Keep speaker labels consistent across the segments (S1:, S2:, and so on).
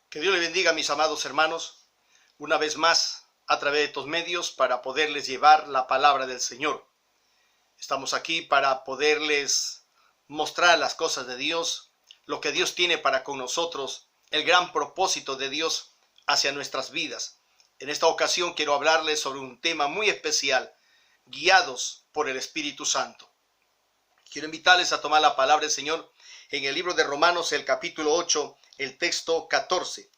S1: Que Dios le bendiga a mis amados hermanos, una vez más a través de estos medios para poderles llevar la palabra del Señor. Estamos aquí para poderles mostrar las cosas de Dios, lo que Dios tiene para con nosotros, el gran propósito de Dios hacia nuestras vidas. En esta ocasión quiero hablarles sobre un tema muy especial, guiados por el Espíritu Santo. Quiero invitarles a tomar la palabra del Señor en el libro de Romanos, el capítulo 8, el texto 14.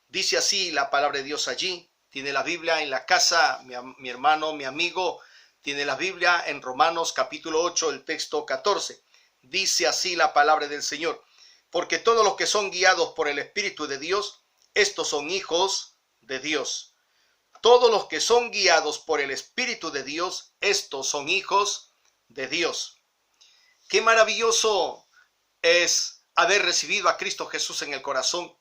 S1: Dice así la palabra de Dios allí. Tiene la Biblia en la casa, mi hermano, mi amigo, tiene la Biblia en Romanos capítulo 8, el texto 14. Dice así la palabra del Señor. Porque todos los que son guiados por el Espíritu de Dios, estos son hijos de Dios. Todos los que son guiados por el Espíritu de Dios, estos son hijos de Dios. Qué maravilloso es haber recibido a Cristo Jesús en el corazón,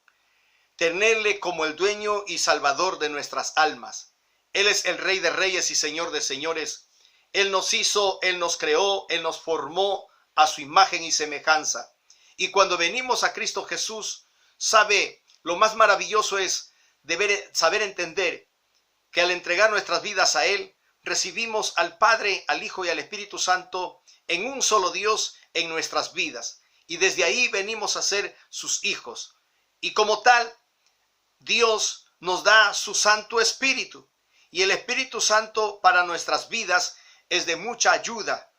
S1: tenerle como el dueño y salvador de nuestras almas. Él es el Rey de Reyes y Señor de Señores. Él nos hizo, Él nos creó, Él nos formó a su imagen y semejanza. Y cuando venimos a Cristo Jesús, sabe, lo más maravilloso es saber entender que al entregar nuestras vidas a Él, recibimos al Padre, al Hijo y al Espíritu Santo en un solo Dios en nuestras vidas. Y desde ahí venimos a ser sus hijos. Y como tal, Dios nos da su Santo Espíritu. Y el Espíritu Santo para nuestras vidas es de mucha ayuda.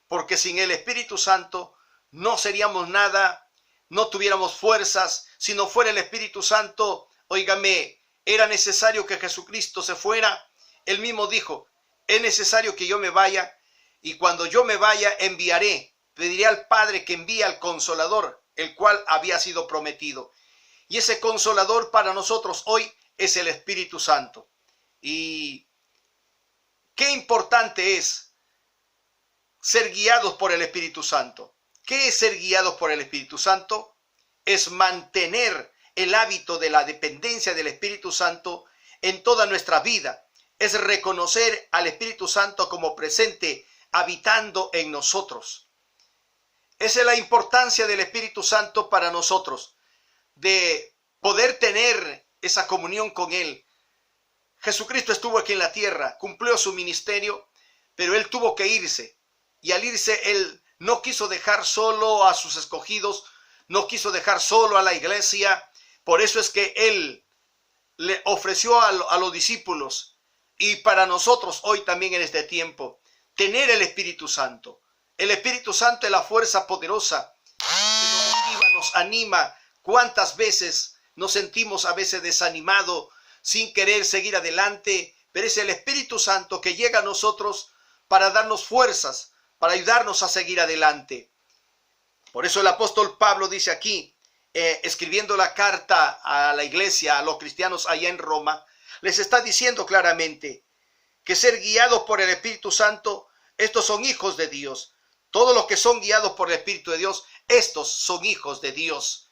S1: Porque sin el Espíritu Santo no seríamos nada, no tuviéramos fuerzas. Si no fuera el Espíritu Santo, óigame, era necesario que Jesucristo se fuera. Él mismo dijo, es necesario que yo me vaya. Y cuando yo me vaya, pediré al Padre que envíe al Consolador, el cual había sido prometido. Y ese Consolador para nosotros hoy es el Espíritu Santo. Y qué importante es ser guiados por el Espíritu Santo. ¿Qué es ser guiados por el Espíritu Santo? Es mantener el hábito de la dependencia del Espíritu Santo en toda nuestra vida. Es reconocer al Espíritu Santo como presente, habitando en nosotros. Esa es la importancia del Espíritu Santo para nosotros, de poder tener esa comunión con Él. Jesucristo estuvo aquí en la tierra, cumplió su ministerio, pero Él tuvo que irse. Y al irse, Él no quiso dejar solo a sus escogidos, no quiso dejar solo a la iglesia. Por eso es que Él le ofreció a los discípulos, y para nosotros hoy también en este tiempo, tener el Espíritu Santo. El Espíritu Santo es la fuerza poderosa que nos motiva, nos anima. ¿Cuántas veces nos sentimos a veces desanimados, sin querer seguir adelante? Pero es el Espíritu Santo que llega a nosotros para darnos fuerzas, para ayudarnos a seguir adelante. Por eso el apóstol Pablo dice aquí, escribiendo la carta a la iglesia, a los cristianos allá en Roma, les está diciendo claramente que ser guiados por el Espíritu Santo, estos son hijos de Dios. Todos los que son guiados por el Espíritu de Dios, estos son hijos de Dios.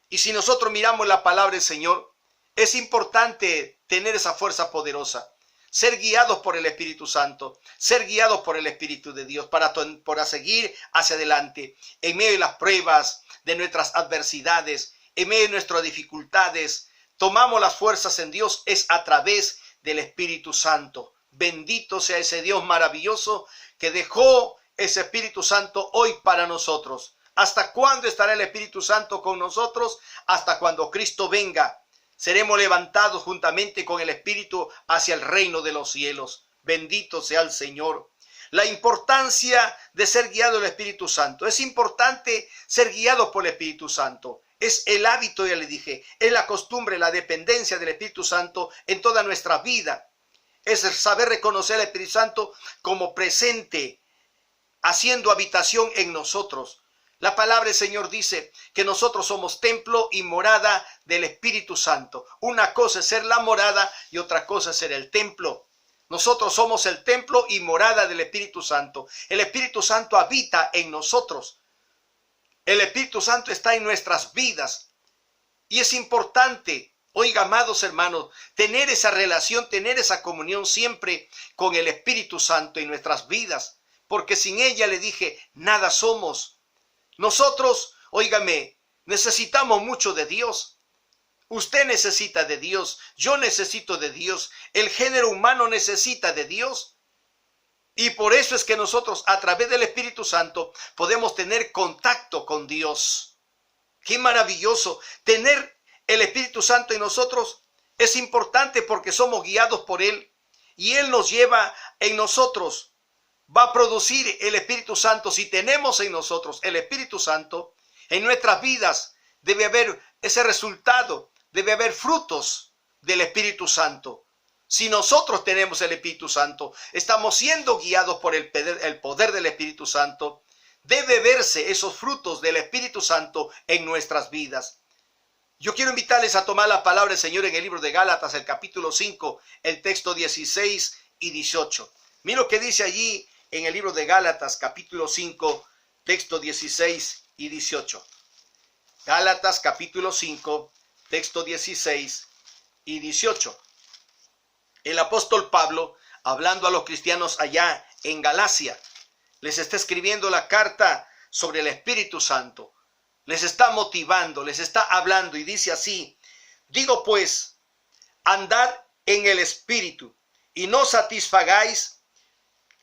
S1: Y si nosotros miramos la palabra del Señor, es importante tener esa fuerza poderosa. Ser guiados por el Espíritu Santo, ser guiados por el Espíritu de Dios para seguir hacia adelante. En medio de las pruebas, de nuestras adversidades, en medio de nuestras dificultades, tomamos las fuerzas en Dios, es a través del Espíritu Santo. Bendito sea ese Dios maravilloso que dejó ese Espíritu Santo hoy para nosotros. ¿Hasta cuándo estará el Espíritu Santo con nosotros? Hasta cuando Cristo venga. Seremos levantados juntamente con el Espíritu hacia el reino de los cielos. Bendito sea el Señor. La importancia de ser guiado del Espíritu Santo. Es importante ser guiado por el Espíritu Santo. Es el hábito, ya le dije, es la costumbre, la dependencia del Espíritu Santo en toda nuestra vida. Es saber reconocer al Espíritu Santo como presente, haciendo habitación en nosotros. La palabra del Señor dice que nosotros somos templo y morada del Espíritu Santo. Una cosa es ser la morada y otra cosa es ser el templo. Nosotros somos el templo y morada del Espíritu Santo. El Espíritu Santo habita en nosotros. El Espíritu Santo está en nuestras vidas. Y es importante, oiga, amados hermanos, tener esa relación, tener esa comunión siempre con el Espíritu Santo en nuestras vidas. Porque sin ella, le dije, nada somos. Nosotros, óigame, necesitamos mucho de Dios. Usted necesita de Dios, yo necesito de Dios, el género humano necesita de Dios. Y por eso es que nosotros a través del Espíritu Santo podemos tener contacto con Dios. Qué maravilloso tener el Espíritu Santo en nosotros. Es importante porque somos guiados por Él y Él nos lleva en nosotros. Va a producir el Espíritu Santo. Si tenemos en nosotros el Espíritu Santo, en nuestras vidas debe haber ese resultado, debe haber frutos del Espíritu Santo. Si nosotros tenemos el Espíritu Santo, estamos siendo guiados por el poder del Espíritu Santo, debe verse esos frutos del Espíritu Santo en nuestras vidas. Yo quiero invitarles a tomar la palabra del Señor en el libro de Gálatas, el capítulo 5, el texto 16 y 18. Mira lo que dice allí en el libro de Gálatas, capítulo 5, texto 16 y 18. Gálatas, capítulo 5, texto 16 y 18. El apóstol Pablo, hablando a los cristianos allá en Galacia, les está escribiendo la carta sobre el Espíritu Santo. Les está motivando, les está hablando y dice así: digo pues, andad en el Espíritu y no satisfagáis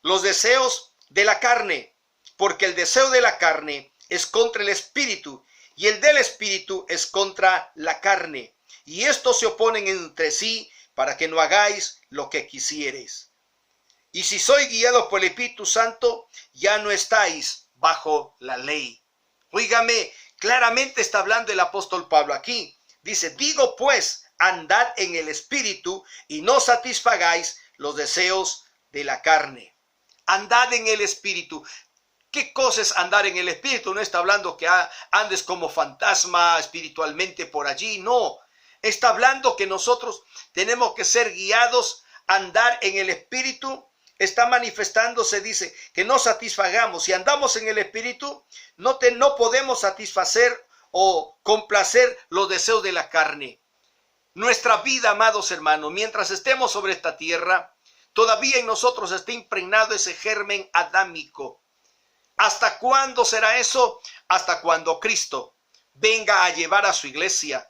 S1: los deseos de la carne, porque el deseo de la carne es contra el Espíritu y el del Espíritu es contra la carne. Y estos se oponen entre sí para que no hagáis lo que quisiereis. Y si sois guiados por el Espíritu Santo, ya no estáis bajo la ley. Óigame, claramente está hablando el apóstol Pablo aquí. Dice, digo pues, andad en el Espíritu y no satisfagáis los deseos de la carne. Andad en el Espíritu. ¿Qué cosa es andar en el Espíritu? No está hablando que andes como fantasma espiritualmente por allí, no. Está hablando que nosotros tenemos que ser guiados a andar en el Espíritu. Está manifestándose, dice, que no satisfagamos. Si andamos en el Espíritu, no podemos satisfacer o complacer los deseos de la carne. Nuestra vida, amados hermanos, mientras estemos sobre esta tierra, todavía en nosotros está impregnado ese germen adámico. ¿Hasta cuándo será eso? Hasta cuando Cristo venga a llevar a su iglesia.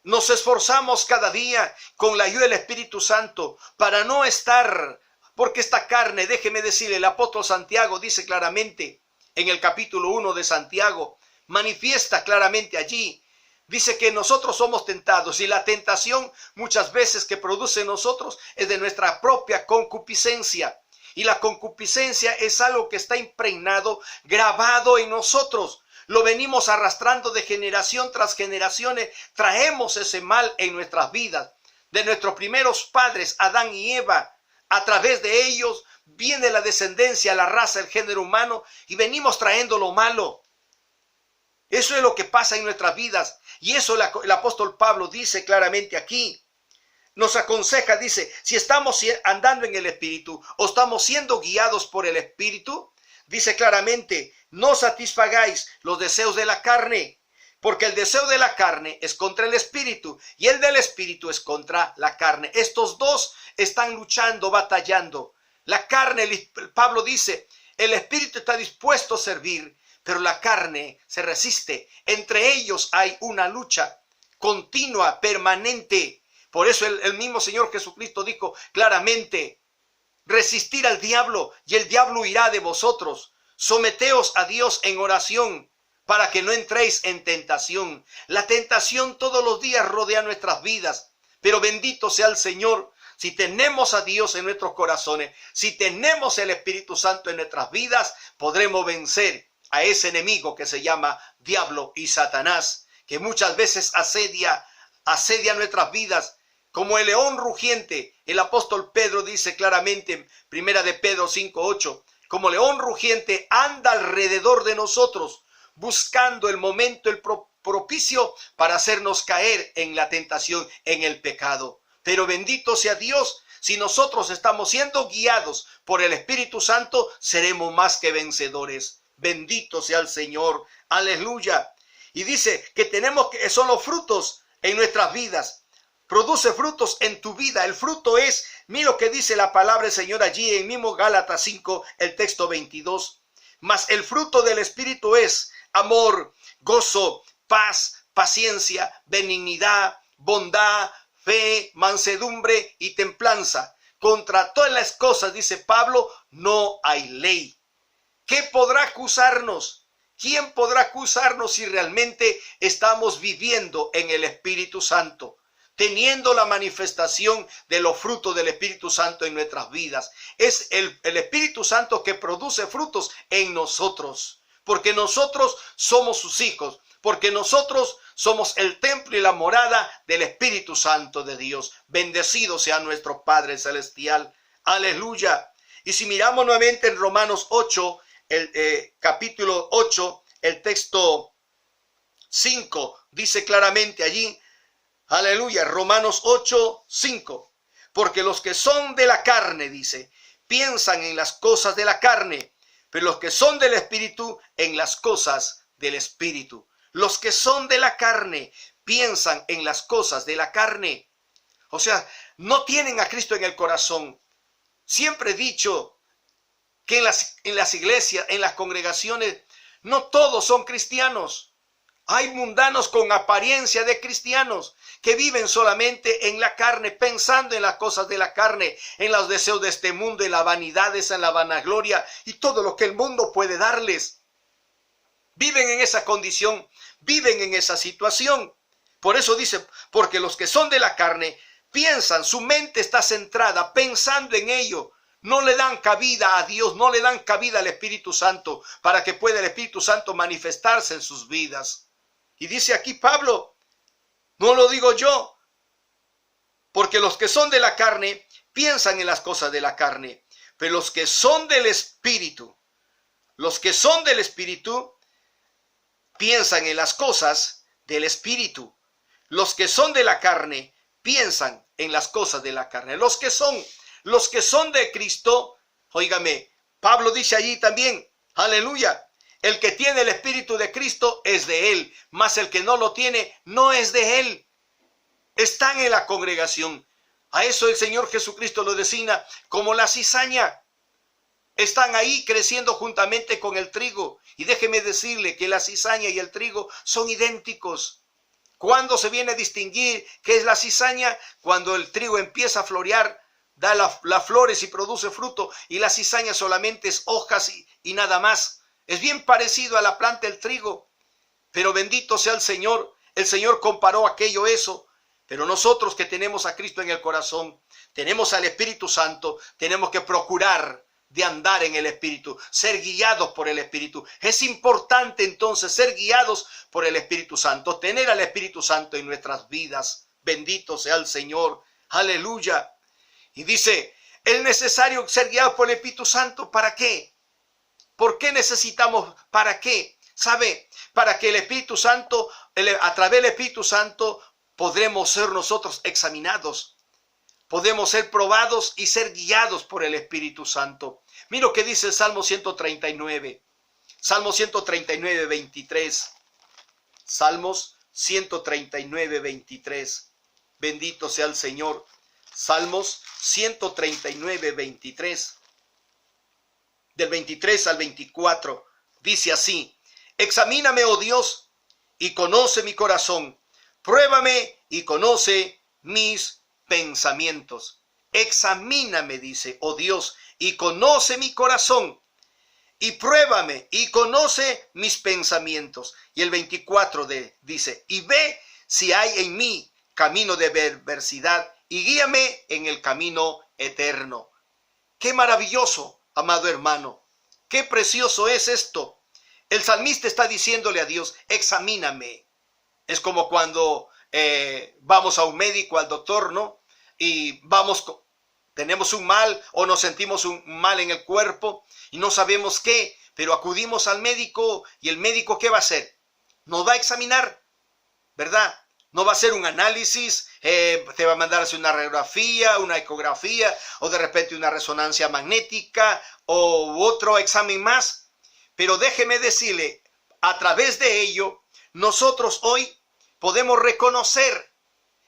S1: Nos esforzamos cada día con la ayuda del Espíritu Santo para no estar, porque esta carne, déjeme decirle, el apóstol Santiago dice claramente en el capítulo 1 de Santiago, manifiesta claramente allí, dice que nosotros somos tentados y la tentación muchas veces que produce en nosotros es de nuestra propia concupiscencia. Y la concupiscencia es algo que está impregnado, grabado en nosotros. Lo venimos arrastrando de generación tras generación. Traemos ese mal en nuestras vidas. De nuestros primeros padres, Adán y Eva. A través de ellos viene la descendencia, la raza, el género humano. Y venimos trayendo lo malo. Eso es lo que pasa en nuestras vidas. Y eso el apóstol Pablo dice claramente aquí. Nos aconseja, dice, si estamos andando en el Espíritu o estamos siendo guiados por el Espíritu, dice claramente, no satisfagáis los deseos de la carne, porque el deseo de la carne es contra el Espíritu y el del Espíritu es contra la carne. Estos dos están luchando, batallando. La carne, Pablo dice, el Espíritu está dispuesto a servir, pero la carne se resiste. Entre ellos hay una lucha continua, permanente. Por eso el mismo Señor Jesucristo dijo claramente, resistir al diablo y el diablo huirá de vosotros. Someteos a Dios en oración para que no entréis en tentación. La tentación todos los días rodea nuestras vidas, pero bendito sea el Señor. Si tenemos a Dios en nuestros corazones, si tenemos el Espíritu Santo en nuestras vidas, podremos vencer a ese enemigo que se llama diablo y Satanás, que muchas veces asedia nuestras vidas. Como el león rugiente, el apóstol Pedro dice claramente en 1 de Pedro 5:8, como león rugiente anda alrededor de nosotros, buscando el momento, el propicio para hacernos caer en la tentación, en el pecado. Pero bendito sea Dios, si nosotros estamos siendo guiados por el Espíritu Santo, seremos más que vencedores. Bendito sea el Señor, aleluya. Y dice que son los frutos en nuestras vidas. Produce frutos en tu vida. El fruto es, mira lo que dice la palabra del Señor allí en mismo Gálatas 5, el texto 22. Mas el fruto del Espíritu es amor, gozo, paz, paciencia, benignidad, bondad, fe, mansedumbre y templanza. Contra todas las cosas, dice Pablo, no hay ley. ¿Qué podrá acusarnos? ¿Quién podrá acusarnos si realmente estamos viviendo en el Espíritu Santo? Teniendo la manifestación de los frutos del Espíritu Santo en nuestras vidas. Es el Espíritu Santo que produce frutos en nosotros. Porque nosotros somos sus hijos. Porque nosotros somos el templo y la morada del Espíritu Santo de Dios. Bendecido sea nuestro Padre Celestial. Aleluya. Y si miramos nuevamente en Romanos 8, capítulo 8, el texto 5, dice claramente allí, aleluya, Romanos 8, 5. Porque los que son de la carne, dice, piensan en las cosas de la carne, pero los que son del Espíritu, en las cosas del Espíritu. Los que son de la carne, piensan en las cosas de la carne. O sea, no tienen a Cristo en el corazón. Siempre he dicho que en las iglesias, en las congregaciones, no todos son cristianos. Hay mundanos con apariencia de cristianos que viven solamente en la carne, pensando en las cosas de la carne, en los deseos de este mundo, en las vanidades, en la vanagloria y todo lo que el mundo puede darles. Viven en esa condición, viven en esa situación. Por eso dice, porque los que son de la carne piensan, su mente está centrada, pensando en ello. No le dan cabida a Dios, no le dan cabida al Espíritu Santo para que pueda el Espíritu Santo manifestarse en sus vidas. Y dice aquí Pablo, no lo digo yo, porque los que son de la carne piensan en las cosas de la carne, pero los que son del Espíritu, piensan en las cosas del Espíritu. Los que son de la carne piensan en las cosas de la carne. Los que son de Cristo, óigame, Pablo dice allí también, aleluya, el que tiene el Espíritu de Cristo es de él, mas el que no lo tiene no es de él. Están en la congregación. A eso el Señor Jesucristo lo designa como la cizaña. Están ahí creciendo juntamente con el trigo. Y déjeme decirle que la cizaña y el trigo son idénticos. ¿Cuándo se viene a distinguir qué es la cizaña? Cuando el trigo empieza a florear, da las flores y produce fruto, y la cizaña solamente es hojas y nada más. Es bien parecido a la planta del trigo, pero bendito sea el Señor comparó aquello, eso. Pero nosotros que tenemos a Cristo en el corazón, tenemos al Espíritu Santo, tenemos que procurar de andar en el Espíritu, ser guiados por el Espíritu. Es importante entonces ser guiados por el Espíritu Santo, tener al Espíritu Santo en nuestras vidas. Bendito sea el Señor, aleluya. Y dice, es necesario ser guiados por el Espíritu Santo, ¿para qué? ¿Por qué necesitamos? ¿Para qué? ¿Sabe? Para que el Espíritu Santo, a través del Espíritu Santo, podremos ser nosotros examinados. Podemos ser probados y ser guiados por el Espíritu Santo. Mira lo que dice el Salmo 139. Salmo 139, 23. Salmos 139, 23. Bendito sea el Señor. Salmos 139, 23. Del 23 al 24. Dice así. Examíname, oh Dios, y conoce mi corazón. Pruébame y conoce mis pensamientos. Examíname, dice, oh Dios, y conoce mi corazón. Y pruébame y conoce mis pensamientos. Y el 24 dice, y ve si hay en mí camino de perversidad y guíame en el camino eterno. Qué maravilloso, amado hermano. Qué precioso es esto. El salmista está diciéndole a Dios, examíname. Es como cuando vamos a un médico, al doctor, ¿no? Y tenemos un mal o nos sentimos un mal en el cuerpo y no sabemos qué, pero acudimos al médico y el médico ¿qué va a hacer? Nos va a examinar, ¿verdad? No va a hacer un análisis, te va a mandar a hacer una radiografía, una ecografía o de repente una resonancia magnética o otro examen más. Pero déjeme decirle, a través de ello, nosotros hoy podemos reconocer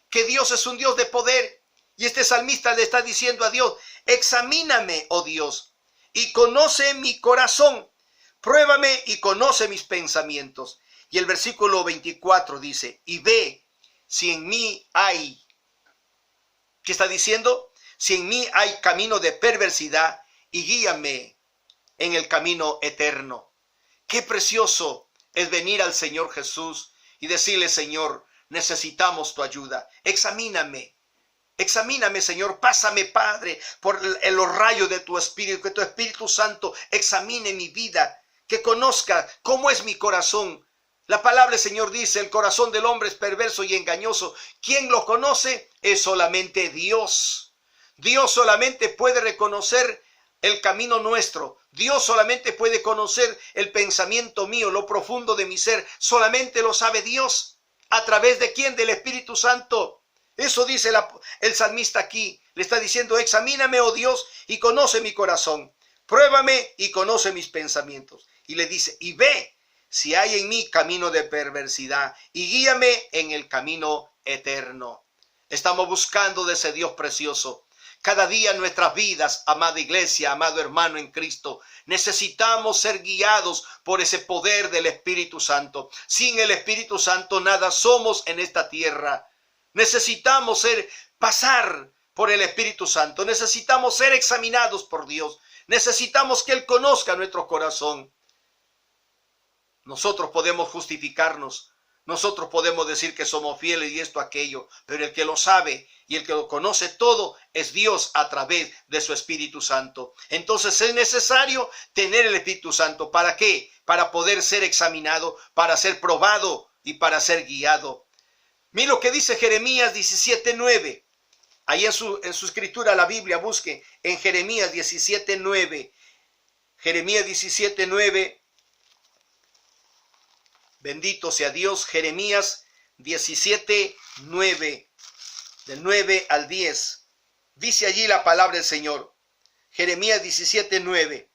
S1: que Dios es un Dios de poder. Y este salmista le está diciendo a Dios, examíname, oh Dios, y conoce mi corazón. Pruébame y conoce mis pensamientos. Y el versículo 24 dice, y ve si en mí hay, ¿qué está diciendo? Si en mí hay camino de perversidad, y guíame en el camino eterno. Qué precioso es venir al Señor Jesús y decirle: Señor, necesitamos tu ayuda. Examíname, Señor. Pásame, Padre, por los rayos de tu Espíritu. Que tu Espíritu Santo examine mi vida, que conozca cómo es mi corazón. La palabra del Señor dice: el corazón del hombre es perverso y engañoso. ¿Quién lo conoce? Es solamente Dios. Dios solamente puede reconocer el camino nuestro. Dios solamente puede conocer el pensamiento mío, lo profundo de mi ser. Solamente lo sabe Dios. ¿A través de quién? Del Espíritu Santo. Eso dice el salmista aquí. Le está diciendo: examíname, oh Dios, y conoce mi corazón. Pruébame y conoce mis pensamientos. Y le dice: y ve si hay en mí camino de perversidad, y guíame en el camino eterno. Estamos buscando de ese Dios precioso. Cada día en nuestras vidas, amada iglesia, amado hermano en Cristo, necesitamos ser guiados por ese poder del Espíritu Santo. Sin el Espíritu Santo nada somos en esta tierra. Necesitamos pasar por el Espíritu Santo. Necesitamos ser examinados por Dios. Necesitamos que Él conozca nuestro corazón. Nosotros podemos justificarnos. Nosotros podemos decir que somos fieles y esto, aquello, pero el que lo sabe y el que lo conoce todo es Dios a través de su Espíritu Santo. Entonces es necesario tener el Espíritu Santo. ¿Para qué? Para poder ser examinado, para ser probado y para ser guiado. Mira lo que dice Jeremías 17:9. Ahí en su escritura, la Biblia, busque en Jeremías 17:9. Jeremías 17:9. Bendito sea Dios. Jeremías 17:9. Del 9 al 10. Dice allí la palabra del Señor. Jeremías 17:9.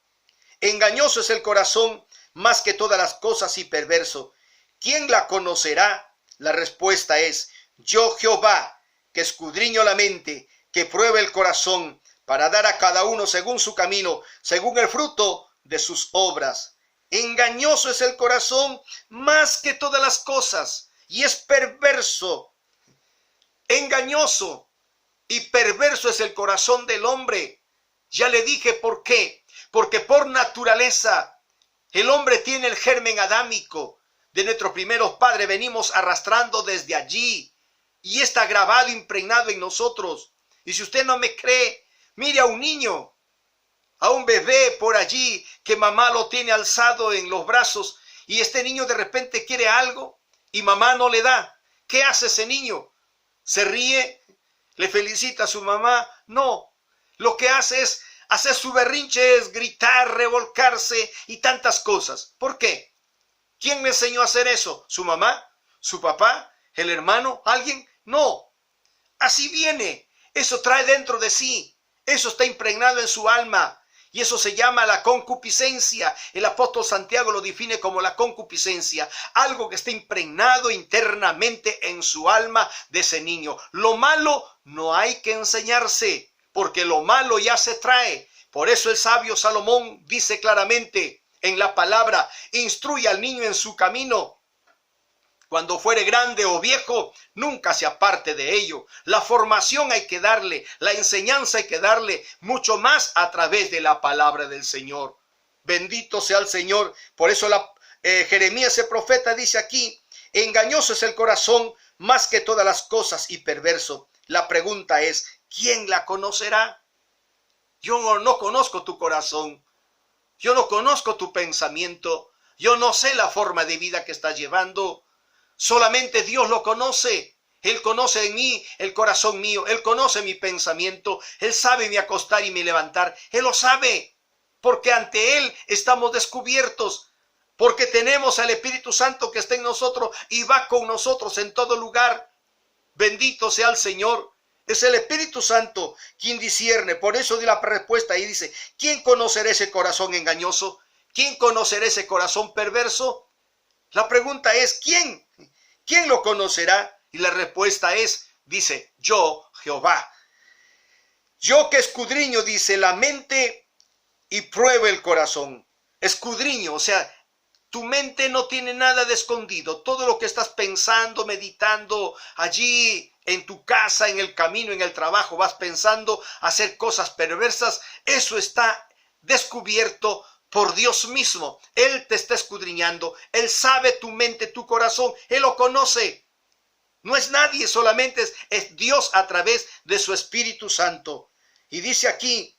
S1: Engañoso es el corazón más que todas las cosas y perverso. ¿Quién la conocerá? La respuesta es: yo, Jehová, que escudriño la mente, que pruebe el corazón, para dar a cada uno según su camino, según el fruto de sus obras. Engañoso es el corazón más que todas las cosas, y es perverso. Engañoso y perverso es el corazón del hombre. Ya le dije por qué. Porque por naturaleza el hombre tiene el germen adámico de nuestros primeros padres. Venimos arrastrando desde allí y está grabado, impregnado en nosotros. Y si usted no me cree, mire a un niño, a un bebé por allí que mamá lo tiene alzado en los brazos, y este niño de repente quiere algo y mamá no le da. ¿Qué hace ese niño? ¿Se ríe? ¿Le felicita a su mamá? No. Lo que hace es hacer su berrinche, es gritar, revolcarse y tantas cosas. ¿Por qué? ¿Quién le enseñó a hacer eso? ¿Su mamá? ¿Su papá? ¿El hermano? ¿Alguien? No. Así viene. Eso trae dentro de sí. Eso está impregnado en su alma. Y eso se llama la concupiscencia. El apóstol Santiago lo define como la concupiscencia. Algo que está impregnado internamente en su alma de ese niño. Lo malo no hay que enseñarse, porque lo malo ya se trae. Por eso el sabio Salomón dice claramente en la palabra: instruye al niño en su camino. Cuando fuere grande o viejo, nunca se aparte de ello. La formación hay que darle, la enseñanza hay que darle, mucho más a través de la palabra del Señor. Bendito sea el Señor. Por eso Jeremías, el profeta, dice aquí: engañoso es el corazón más que todas las cosas y perverso. La pregunta es: ¿quién la conocerá? Yo no conozco tu corazón. Yo no conozco tu pensamiento. Yo no sé la forma de vida que estás llevando. Solamente Dios lo conoce. Él conoce en mí el corazón mío. Él conoce mi pensamiento. Él sabe mi acostar y mi levantar. Él lo sabe. Porque ante Él estamos descubiertos. Porque tenemos al Espíritu Santo que está en nosotros y va con nosotros en todo lugar. Bendito sea el Señor. Es el Espíritu Santo quien discierne. Por eso di la respuesta y dice: ¿quién conocerá ese corazón engañoso? ¿Quién conocerá ese corazón perverso? La pregunta es: ¿quién? ¿Quién lo conocerá? Y la respuesta es, dice: yo, Jehová. Yo que escudriño, dice, la mente y pruebo el corazón. Escudriño, o sea, Tu mente no tiene nada de escondido. Todo lo que estás pensando, meditando allí en tu casa, en el camino, en el trabajo, vas pensando hacer cosas perversas, eso está descubierto por Dios mismo. Él te está escudriñando. Él sabe tu mente, tu corazón. Él lo conoce. No es nadie, solamente es Dios a través de su Espíritu Santo. Y dice aquí,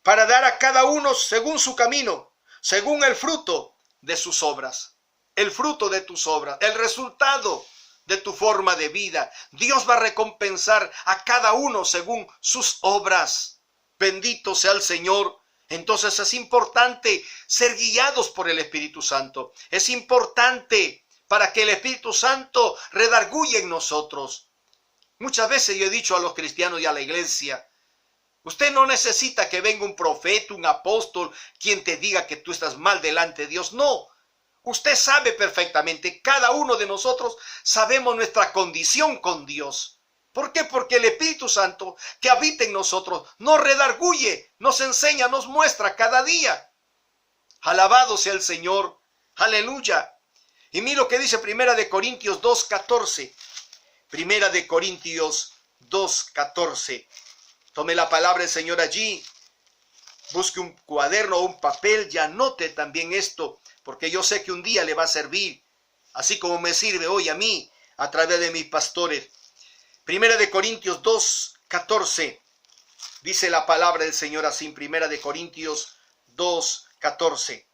S1: para dar a cada uno según su camino, según el fruto de sus obras. El fruto de tus obras, el resultado de tu forma de vida. Dios va a recompensar a cada uno según sus obras. Bendito sea el Señor. Entonces es importante ser guiados por el Espíritu Santo. Es importante para que el Espíritu Santo redarguya en nosotros. Muchas veces yo he dicho a los cristianos y a la iglesia, usted no necesita que venga un profeta, un apóstol, quien te diga que tú estás mal delante de Dios. No, usted sabe perfectamente, cada uno de nosotros sabemos nuestra condición con Dios. ¿Por qué? Porque el Espíritu Santo que habita en nosotros nos redarguye, nos enseña, nos muestra cada día. Alabado sea el Señor. Aleluya. Y mira lo que dice Primera de Corintios 2:14. Primera de Corintios 2:14. Tome la palabra del Señor allí. Busque un cuaderno o un papel y anote también esto, porque yo sé que un día le va a servir, así como me sirve hoy a mí, a través de mis pastores. Primera de Corintios 2:14. Dice la palabra del Señor así, Primera de Corintios 2:14.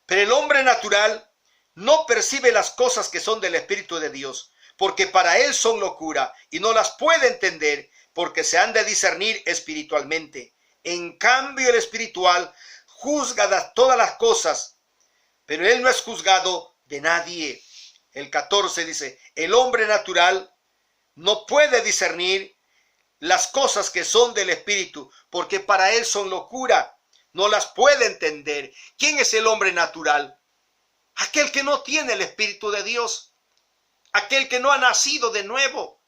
S1: Pero el hombre natural no percibe las cosas que son del Espíritu de Dios, porque para él son locura, y no las puede entender, porque se han de discernir espiritualmente. En cambio, el espiritual juzga todas las cosas, pero él no es juzgado de nadie. El 14 dice, el hombre natural no puede discernir las cosas que son del Espíritu, porque para él son locura. No las puede entender. ¿Quién es el hombre natural? Aquel que no tiene el Espíritu de Dios. Aquel que no ha nacido de nuevo.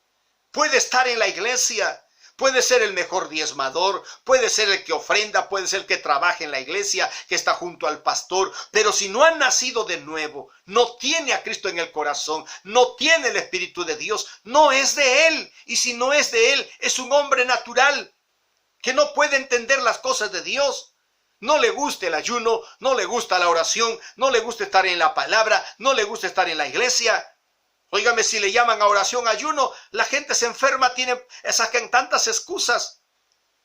S1: Puede estar en la iglesia. Puede ser el mejor diezmador. Puede ser el que ofrenda. Puede ser el que trabaja en la iglesia, que está junto al pastor. Pero si no ha nacido de nuevo, no tiene a Cristo en el corazón, no tiene el Espíritu de Dios, no es de él. Y si no es de él, es un hombre natural que no puede entender las cosas de Dios. No le gusta el ayuno, no le gusta la oración, no le gusta estar en la palabra, no le gusta estar en la iglesia. Óigame, si le llaman a oración, ayuno, la gente se enferma, sacan tantas excusas.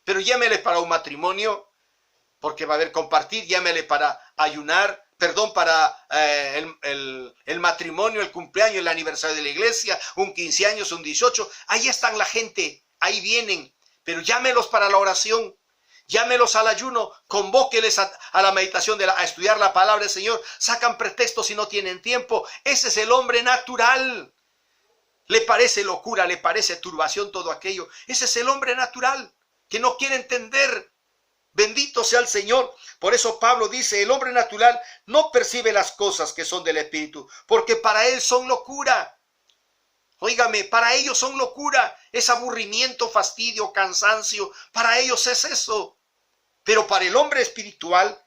S1: Pero llámele para un matrimonio, porque va a haber compartir, llámele para ayunar, para el matrimonio, el cumpleaños, el aniversario de la iglesia, un 15 años, un 18. Ahí están la gente, ahí vienen, pero llámelos para la oración. Llámelos al ayuno, convóqueles a la meditación, a estudiar la palabra del Señor. Sacan pretextos si no tienen tiempo. Ese es el hombre natural. Le parece locura, le parece turbación todo aquello. Ese es el hombre natural que no quiere entender. Bendito sea el Señor. Por eso Pablo dice, el hombre natural no percibe las cosas que son del Espíritu, porque para él son locura. Óigame, para ellos son locura. Es aburrimiento, fastidio, cansancio. Para ellos es eso. Pero para el hombre espiritual,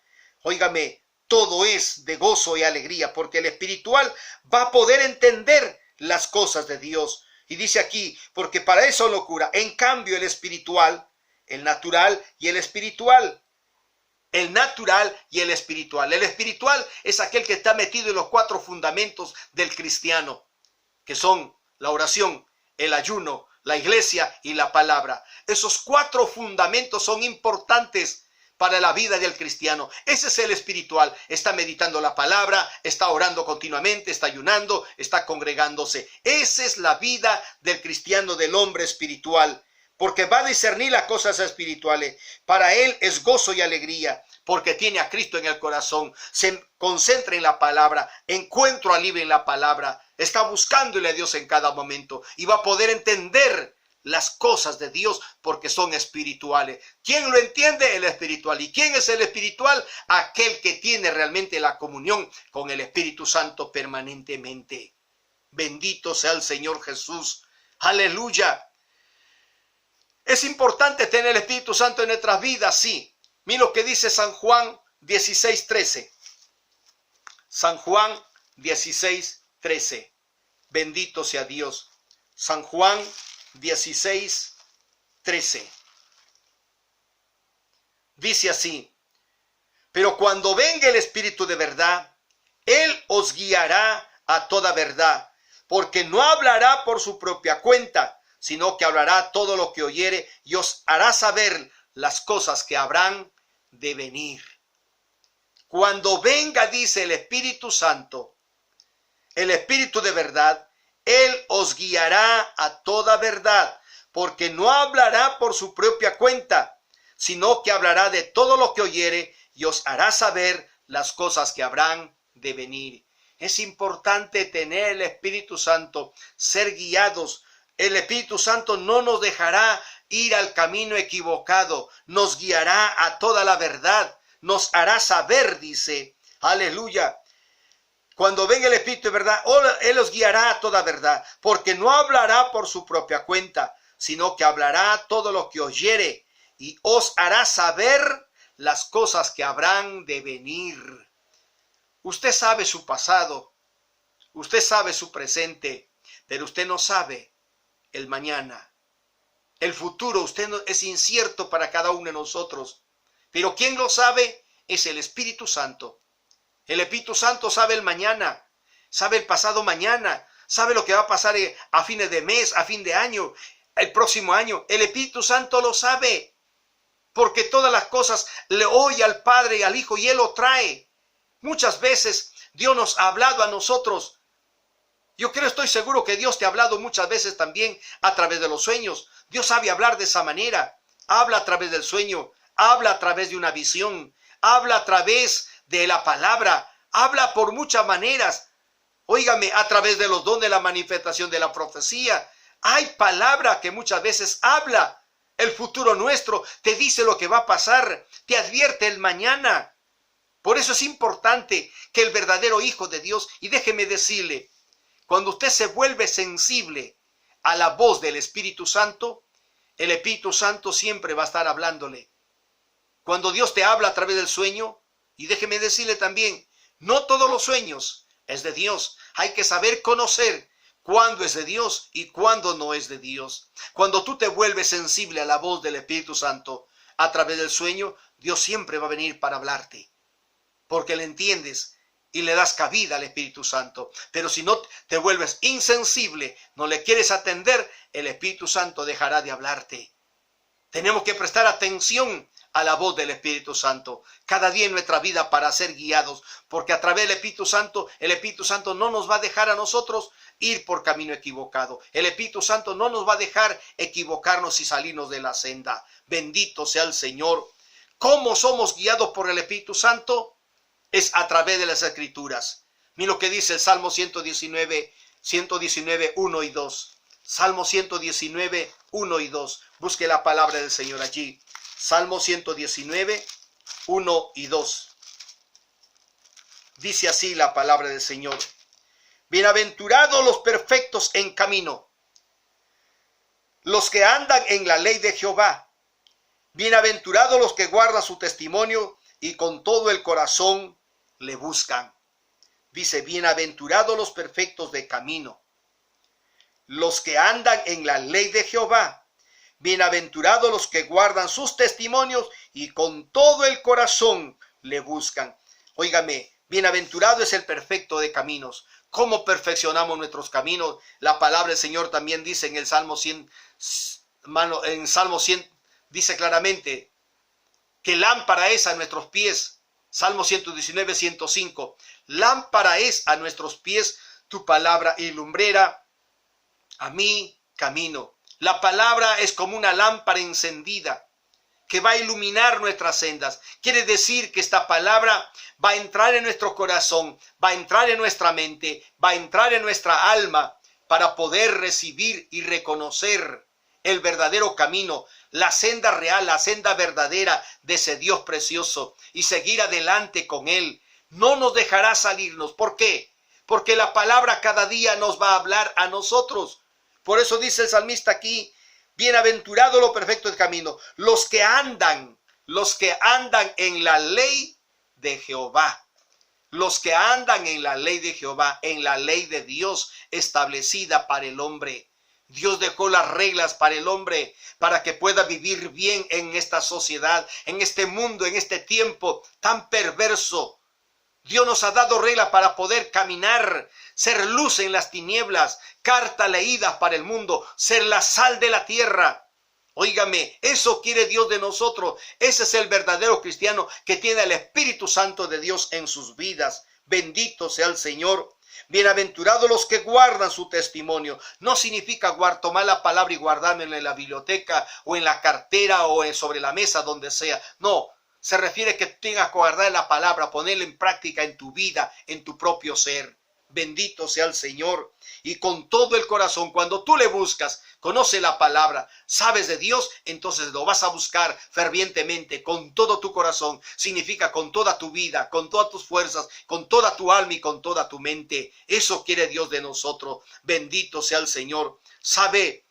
S1: óigame, todo es de gozo y alegría, porque el espiritual va a poder entender las cosas de Dios. Y dice aquí, porque para eso locura. En cambio, el espiritual, el natural y el espiritual. El natural y el espiritual. El espiritual es aquel que está metido en los 4 fundamentos del cristiano, que son la oración, el ayuno, la iglesia y la palabra. Esos 4 fundamentos son importantes para la vida del cristiano. Ese es el espiritual. Está meditando la palabra, está orando continuamente, está ayunando, está congregándose. Esa es la vida del cristiano, del hombre espiritual, porque va a discernir las cosas espirituales. Para él es gozo y alegría, porque tiene a Cristo en el corazón. Se concentra en la palabra, encuentra alivio en la palabra, está buscándole a Dios en cada momento y va a poder entender las cosas de Dios porque son espirituales. ¿Quién lo entiende? El espiritual. ¿Y quién es el espiritual? Aquel que tiene realmente la comunión con el Espíritu Santo permanentemente. Bendito sea el Señor Jesús. Aleluya. Es importante tener el Espíritu Santo en nuestras vidas, sí. Mira lo que dice San Juan 16:13. San Juan 16:13. Bendito sea Dios. San Juan 16:13. Dice así: pero cuando venga el Espíritu de verdad, Él os guiará a toda verdad, porque no hablará por su propia cuenta, sino que hablará todo lo que oyere y os hará saber las cosas que habrán de venir. Cuando venga, dice el Espíritu Santo, el Espíritu de verdad, Él os guiará a toda verdad, porque no hablará por su propia cuenta, sino que hablará de todo lo que oyere y os hará saber las cosas que habrán de venir. Es importante tener el Espíritu Santo, ser guiados. El Espíritu Santo no nos dejará ir al camino equivocado, nos guiará a toda la verdad, nos hará saber, dice, aleluya. Cuando venga el Espíritu de verdad, Él os guiará a toda verdad, porque no hablará por su propia cuenta, sino que hablará todo lo que oyere y os hará saber las cosas que habrán de venir. Usted sabe su pasado, usted sabe su presente, pero usted no sabe el mañana. El futuro es incierto para cada uno de nosotros, pero quien lo sabe es el Espíritu Santo. El Espíritu Santo sabe el mañana, sabe el pasado mañana, sabe lo que va a pasar a fines de mes, a fin de año, el próximo año. El Espíritu Santo lo sabe, porque todas las cosas le oye al Padre y al Hijo y Él lo trae. Muchas veces Dios nos ha hablado a nosotros. Yo estoy seguro que Dios te ha hablado muchas veces también a través de los sueños. Dios sabe hablar de esa manera. Habla a través del sueño, habla a través de una visión, habla a través de la palabra, habla por muchas maneras. Óigame, a través de los dones de la manifestación de la profecía. Hay palabra que muchas veces habla el futuro nuestro, te dice lo que va a pasar, te advierte el mañana. Por eso es importante que el verdadero Hijo de Dios, y déjeme decirle, cuando usted se vuelve sensible a la voz del Espíritu Santo, el Espíritu Santo siempre va a estar hablándole. Cuando Dios te habla a través del sueño, y déjeme decirle también, no todos los sueños es de Dios. Hay que saber conocer cuándo es de Dios y cuándo no es de Dios. Cuando tú te vuelves sensible a la voz del Espíritu Santo a través del sueño, Dios siempre va a venir para hablarte, porque le entiendes y le das cabida al Espíritu Santo. Pero si no te vuelves insensible, no le quieres atender, el Espíritu Santo dejará de hablarte. Tenemos que prestar atención a la voz del Espíritu Santo cada día en nuestra vida para ser guiados, porque a través del Espíritu Santo, el Espíritu Santo no nos va a dejar a nosotros ir por camino equivocado. El Espíritu Santo no nos va a dejar equivocarnos y salirnos de la senda. Bendito sea el Señor. ¿Cómo somos guiados por el Espíritu Santo? Es a través de las Escrituras. Mira lo que dice el Salmo 119, 1 y 2. Salmo 119, 1 y 2. Busque la palabra del Señor allí. Salmo 119, 1 y 2. Dice así la palabra del Señor. Bienaventurados los perfectos en camino, los que andan en la ley de Jehová. Bienaventurados los que guardan su testimonio y con todo el corazón le buscan. Dice, bienaventurados los perfectos de camino, los que andan en la ley de Jehová. Bienaventurados los que guardan sus testimonios y con todo el corazón le buscan. Óigame, bienaventurado es el perfecto de caminos. ¿Cómo perfeccionamos nuestros caminos? La palabra del Señor también dice en el Salmo 100, dice claramente que lámpara es a nuestros pies. Salmo 119, 105. Lámpara es a nuestros pies tu palabra y lumbrera a mi camino. La palabra es como una lámpara encendida que va a iluminar nuestras sendas. Quiere decir que esta palabra va a entrar en nuestro corazón, va a entrar en nuestra mente, va a entrar en nuestra alma para poder recibir y reconocer el verdadero camino, la senda real, la senda verdadera de ese Dios precioso y seguir adelante con Él. No nos dejará salirnos. ¿Por qué? Porque la palabra cada día nos va a hablar a nosotros. Por eso dice el salmista aquí, bienaventurado lo perfecto del camino, los que andan en la ley de Jehová. Los que andan en la ley de Jehová, en la ley de Dios establecida para el hombre. Dios dejó las reglas para el hombre, para que pueda vivir bien en esta sociedad, en este mundo, en este tiempo tan perverso. Dios nos ha dado reglas para poder caminar, ser luz en las tinieblas, carta leída para el mundo, ser la sal de la tierra. Óigame, eso quiere Dios de nosotros. Ese es el verdadero cristiano que tiene el Espíritu Santo de Dios en sus vidas. Bendito sea el Señor. Bienaventurados los que guardan su testimonio. No significa tomar la palabra y guardarla en la biblioteca o en la cartera o sobre la mesa, donde sea. No, se refiere que tengas que guardar la palabra, ponerla en práctica en tu vida, en tu propio ser. Bendito sea el Señor. Y con todo el corazón, cuando tú le buscas, conoce la palabra, sabes de Dios, entonces lo vas a buscar fervientemente, con todo tu corazón. Significa con toda tu vida, con todas tus fuerzas, con toda tu alma y con toda tu mente. Eso quiere Dios de nosotros. Bendito sea el Señor. Sabe,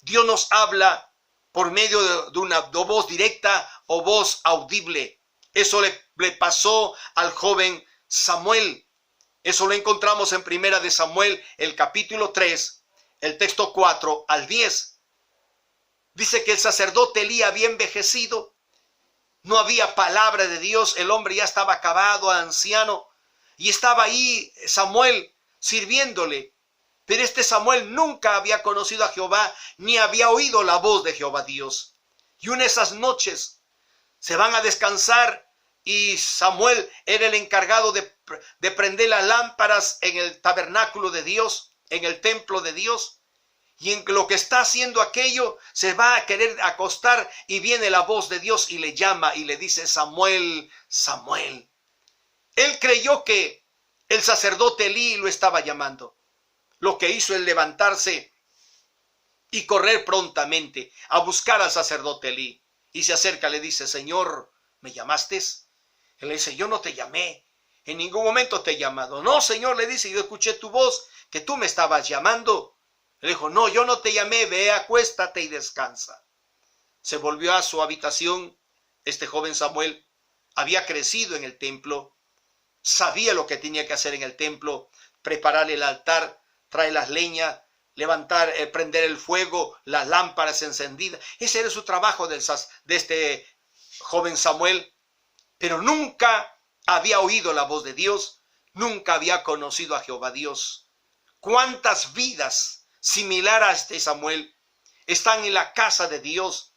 S1: Dios nos habla por medio de una voz directa o voz audible. Eso le pasó al joven Samuel. Eso lo encontramos en Primera de Samuel, el capítulo 3, el texto 4 al 10. Dice que el sacerdote Elí había envejecido. No había palabra de Dios. El hombre ya estaba acabado, anciano. Y estaba ahí Samuel sirviéndole. Pero este Samuel nunca había conocido a Jehová, ni había oído la voz de Jehová Dios. Y una de esas noches se van a descansar. Y Samuel era el encargado de prender las lámparas en el tabernáculo de Dios, en el templo de Dios. Y en lo que está haciendo aquello, se va a querer acostar y viene la voz de Dios y le llama y le dice: Samuel, Samuel. Él creyó que el sacerdote Elí lo estaba llamando. Lo que hizo es levantarse y correr prontamente a buscar al sacerdote Elí. Y se acerca, le dice: Señor, ¿me llamaste? Él le dice: yo no te llamé, en ningún momento te he llamado. No, Señor, le dice, yo escuché tu voz, que tú me estabas llamando. Le dijo: no, yo no te llamé, ve, acuéstate y descansa. Se volvió a su habitación. Este joven Samuel había crecido en el templo, sabía lo que tenía que hacer en el templo: preparar el altar, traer las leñas, levantar, prender el fuego, las lámparas encendidas. Ese era su trabajo de este joven Samuel. Pero nunca había oído la voz de Dios, nunca había conocido a Jehová Dios. ¿Cuántas vidas similar a este Samuel están en la casa de Dios?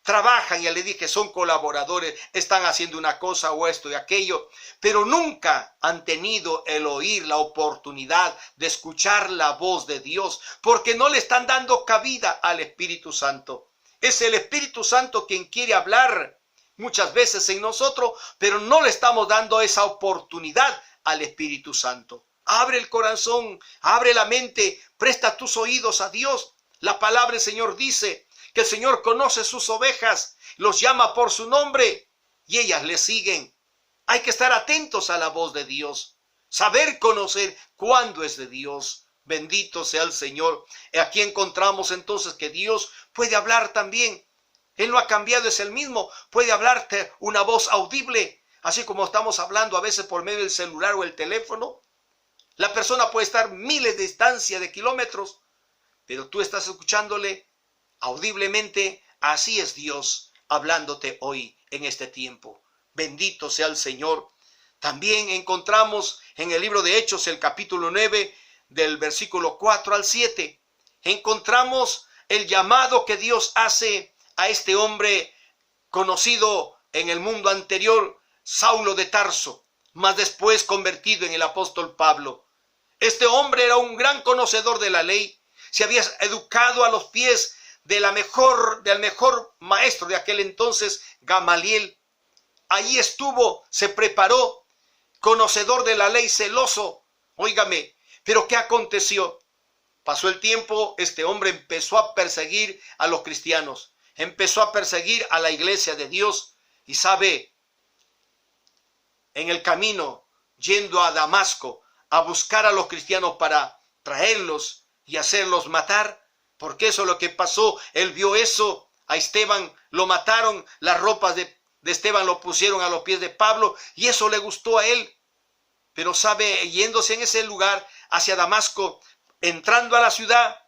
S1: Trabajan, ya le dije, son colaboradores, están haciendo una cosa o esto y aquello, pero nunca han tenido el oír, la oportunidad de escuchar la voz de Dios, porque no le están dando cabida al Espíritu Santo. Es el Espíritu Santo quien quiere hablar muchas veces en nosotros, pero no le estamos dando esa oportunidad al Espíritu Santo. Abre el corazón, abre la mente, presta tus oídos a Dios. La palabra del Señor dice que el Señor conoce sus ovejas, los llama por su nombre y ellas le siguen. Hay que estar atentos a la voz de Dios, saber conocer cuándo es de Dios. Bendito sea el Señor. Aquí encontramos entonces que Dios puede hablar también. Él no ha cambiado, es el mismo. Puede hablarte una voz audible, así como estamos hablando a veces por medio del celular o el teléfono. La persona puede estar miles de distancia de kilómetros, pero tú estás escuchándole audiblemente. Así es Dios hablándote hoy en este tiempo. Bendito sea el Señor. También encontramos en el libro de Hechos, el capítulo 9, del versículo 4 al 7. Encontramos el llamado que Dios hace a este hombre conocido en el mundo anterior, Saulo de Tarso, más después convertido en el apóstol Pablo. Este hombre era un gran conocedor de la ley, se había educado a los pies del mejor maestro de aquel entonces, Gamaliel. Allí estuvo, se preparó, conocedor de la ley, celoso. Óigame, pero ¿qué aconteció? Pasó el tiempo, este hombre empezó a perseguir a los cristianos. Empezó a perseguir a la iglesia de Dios. Y sabe, en el camino, yendo a Damasco, a buscar a los cristianos para traerlos y hacerlos matar, porque eso es lo que pasó. Él vio eso. A Esteban lo mataron, las ropas de de Esteban lo pusieron a los pies de Pablo y eso le gustó a él. Pero sabe, yéndose en ese lugar hacia Damasco, entrando a la ciudad,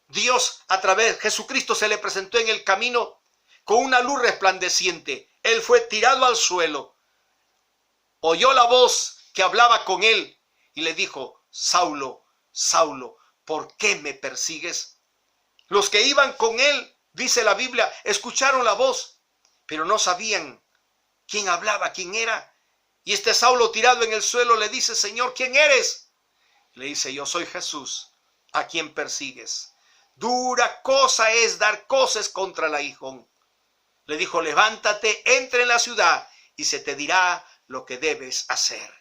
S1: Dios a través de Jesucristo se le presentó en el camino con una luz resplandeciente. Él fue tirado al suelo, oyó la voz que hablaba con él y le dijo: Saulo, Saulo, ¿por qué me persigues? Los que iban con él, dice la Biblia, escucharon la voz, pero no sabían quién hablaba, quién era. Y este Saulo tirado en el suelo le dice: Señor, ¿quién eres? Le dice: yo soy Jesús, a quien persigues. Dura cosa es dar cosas contra el aguijón. Le dijo: levántate, entra en la ciudad y se te dirá lo que debes hacer.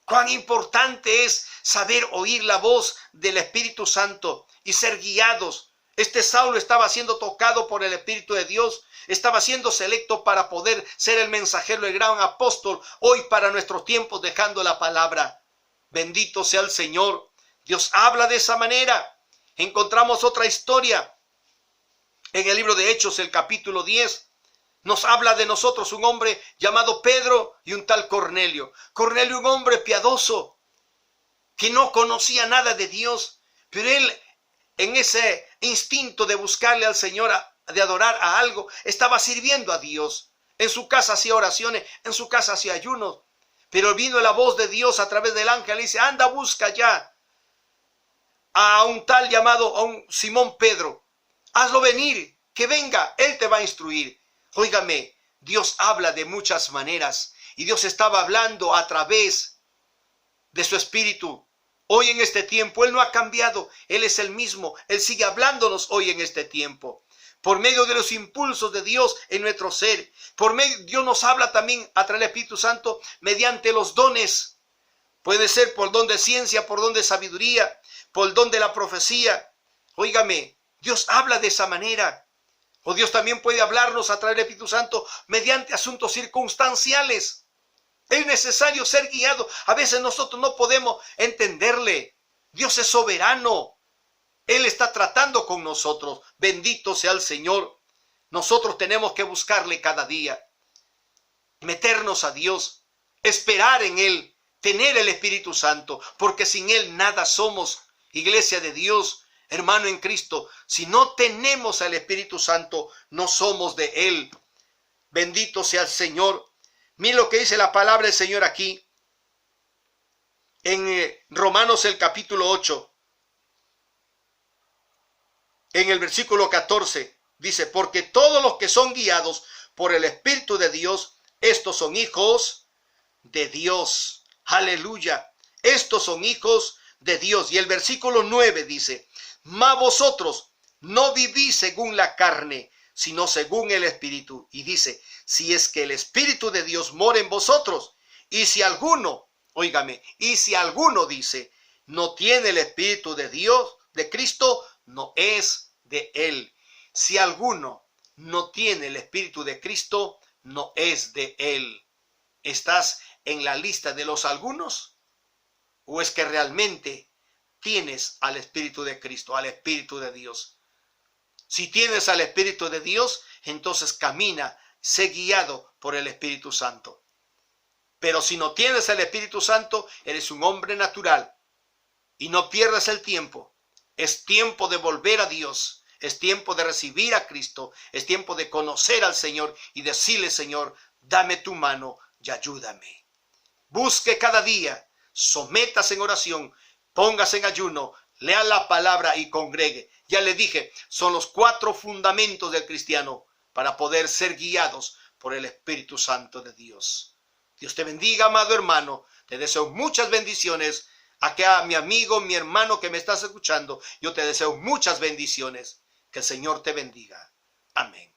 S1: Cuán importante es saber oír la voz del Espíritu Santo y ser guiados. Este Saulo estaba siendo tocado por el Espíritu de Dios, estaba siendo selecto para poder ser el mensajero, el gran apóstol, hoy para nuestros tiempos, dejando la palabra. Bendito sea el Señor. Dios habla de esa manera. Encontramos otra historia en el libro de Hechos, el capítulo 10. Nos habla de nosotros un hombre llamado Pedro y un tal Cornelio. Cornelio, un hombre piadoso, que no conocía nada de Dios, pero él, en ese instinto de buscarle al Señor, de adorar a algo, estaba sirviendo a Dios. En su casa hacía oraciones, en su casa hacía ayunos. Pero vino la voz de Dios a través del ángel y dice: anda, busca ya a un tal llamado, a un Simón Pedro. Hazlo venir, que venga, él te va a instruir. Óigame, Dios habla de muchas maneras y Dios estaba hablando a través de su Espíritu. Hoy en este tiempo Él no ha cambiado, Él es el mismo, Él sigue hablándonos hoy en este tiempo. Por medio de los impulsos de Dios en nuestro ser, Dios nos habla también a través del Espíritu Santo mediante los dones. Puede ser por don de ciencia, por don de sabiduría, por el don de la profecía. Óigame, Dios habla de esa manera. O Dios también puede hablarnos a través del Espíritu Santo mediante asuntos circunstanciales. Es necesario ser guiado. A veces nosotros no podemos entenderle. Dios es soberano. Él está tratando con nosotros. Bendito sea el Señor. Nosotros tenemos que buscarle cada día. Meternos a Dios. Esperar en Él. Tener el Espíritu Santo. Porque sin Él nada somos. Iglesia de Dios, hermano en Cristo, si no tenemos al Espíritu Santo, no somos de Él. Bendito sea el Señor. Mira lo que dice la palabra del Señor aquí. En Romanos el capítulo 8. En el versículo 14. Dice: porque todos los que son guiados por el Espíritu de Dios, estos son hijos de Dios. Aleluya. Estos son hijos de Dios. Y el versículo 9 dice: mas vosotros no vivís según la carne, sino según el Espíritu. Y dice: si es que el Espíritu de Dios mora en vosotros. Y si alguno, óigame, y si alguno dice, no tiene el Espíritu de Dios, de Cristo, no es de Él. Si alguno no tiene el Espíritu de Cristo, no es de Él. ¿Estás en la lista de los algunos? ¿O es que realmente tienes al Espíritu de Cristo, al Espíritu de Dios? Si tienes al Espíritu de Dios, entonces camina, sé guiado por el Espíritu Santo. Pero si no tienes el Espíritu Santo, eres un hombre natural y no pierdas el tiempo. Es tiempo de volver a Dios, es tiempo de recibir a Cristo, es tiempo de conocer al Señor y decirle: Señor, dame tu mano y ayúdame. Busque cada día, sometas en oración, pongas en ayuno, lea la palabra y congregue. Ya le dije, son los 4 fundamentos del cristiano para poder ser guiados por el Espíritu Santo de Dios. Dios te bendiga, amado hermano. Te deseo muchas bendiciones. Acá, mi amigo, mi hermano que me estás escuchando, yo te deseo muchas bendiciones. Que el Señor te bendiga. Amén.